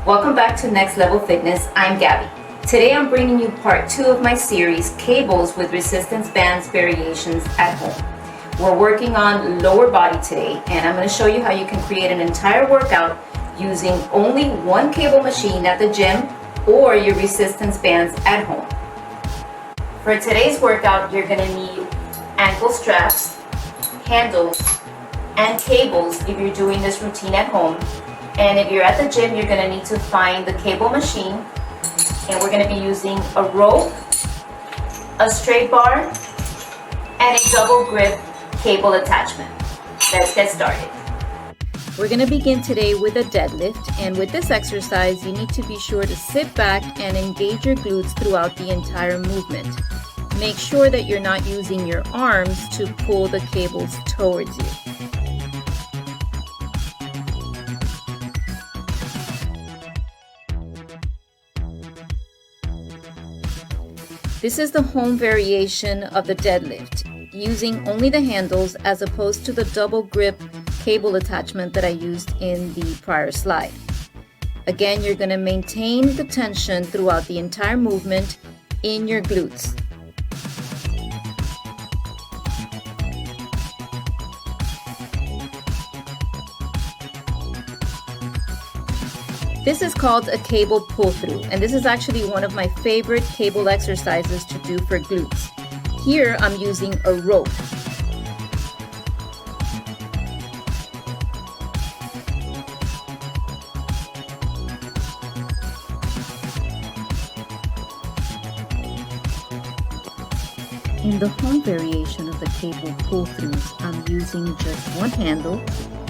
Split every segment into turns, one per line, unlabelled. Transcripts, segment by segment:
Welcome back to Next Level Fitness. I'm Gabby. Today I'm bringing you part 2 of my series, Cables with Resistance Bands Variations at Home. We're working on lower body today, and I'm going to show you how you can create an entire workout using only one cable machine at the gym or your resistance bands at home. For today's workout, you're going to need ankle straps, handles, and cables if you're doing this routine at home. And if you're at the gym, you're going to need to find the cable machine. And we're going to be using a rope, a straight bar, and a double grip cable attachment. Let's get started. We're going to begin today with a deadlift. And with this exercise, you need to be sure to sit back and engage your glutes throughout the entire movement. Make sure that you're not using your arms to pull the cables towards you. This is the home variation of the deadlift, using only the handles as opposed to the double grip cable attachment that I used in the prior slide. Again, you're going to maintain the tension throughout the entire movement in your glutes. This is called a cable pull-through, and this is actually one of my favorite cable exercises to do for glutes. Here I'm using a rope. In the home variation of the cable pull-throughs, I'm using just one handle,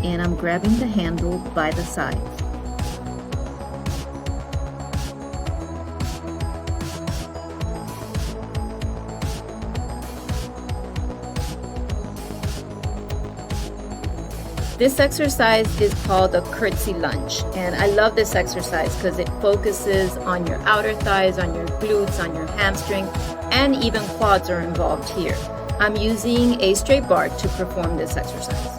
and I'm grabbing the handle by the sides. This exercise is called a Curtsy lunge, and I love this exercise because it focuses on your outer thighs, on your glutes, on your hamstring, and even quads are involved here. I'm using a straight bar to perform this exercise.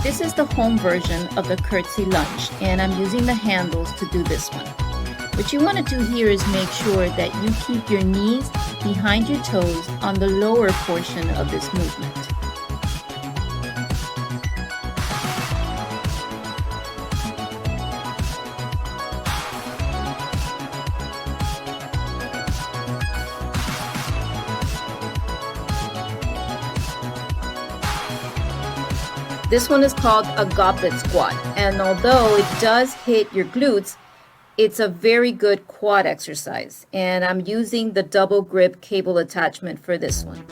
This is the home version of the Curtsy lunge, and I'm using the handles to do this one. What you want to do here is make sure that you keep your knees behind your toes on the lower portion of this movement. This one is called a goblet squat, and although it does hit your glutes, it's a very good quad exercise, and I'm using the double grip cable attachment for this one.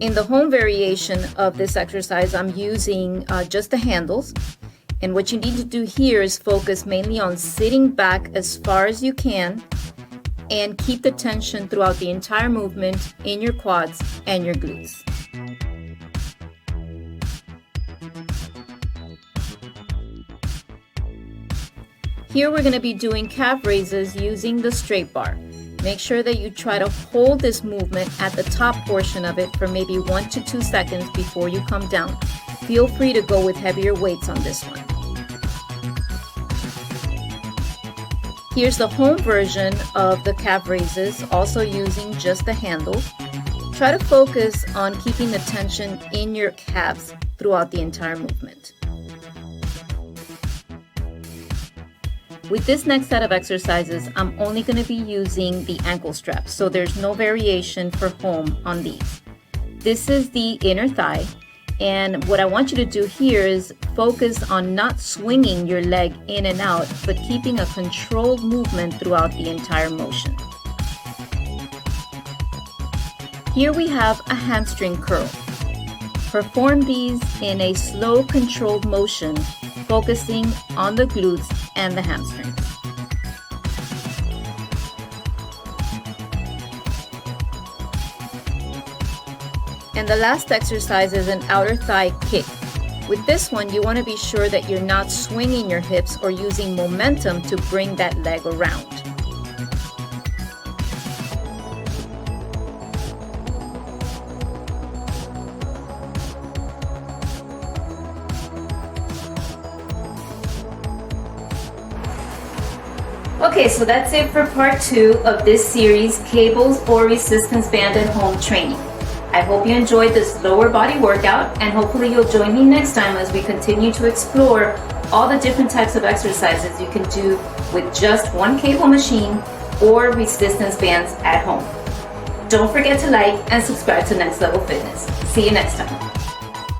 In the home variation of this exercise, I'm using just the handles. And what you need to do here is focus mainly on sitting back as far as you can and keep the tension throughout the entire movement in your quads and your glutes. Here we're going to be doing calf raises using the straight bar. Make sure that you try to hold this movement at the top portion of it for maybe 1 to 2 seconds before you come down. Feel free to go with heavier weights on this one. Here's the home version of the calf raises, also using just the handles. Try to focus on keeping the tension in your calves throughout the entire movement. With this next set of exercises, I'm only going to be using the ankle straps, so there's no variation for home on these. This is the inner thigh. And what I want you to do here is focus on not swinging your leg in and out, but keeping a controlled movement throughout the entire motion. Here we have a hamstring curl. Perform these in a slow, controlled motion, focusing on the glutes and the hamstrings. And the last exercise is an outer thigh kick. With this one, you want to be sure that you're not swinging your hips or using momentum to bring that leg around. Okay, so that's it for part 2 of this series, Cables or Resistance Band at Home Training. I hope you enjoyed this lower body workout, and hopefully you'll join me next time as we continue to explore all the different types of exercises you can do with just one cable machine or resistance bands at home. Don't forget to like and subscribe to Next Level Fitness. See you next time.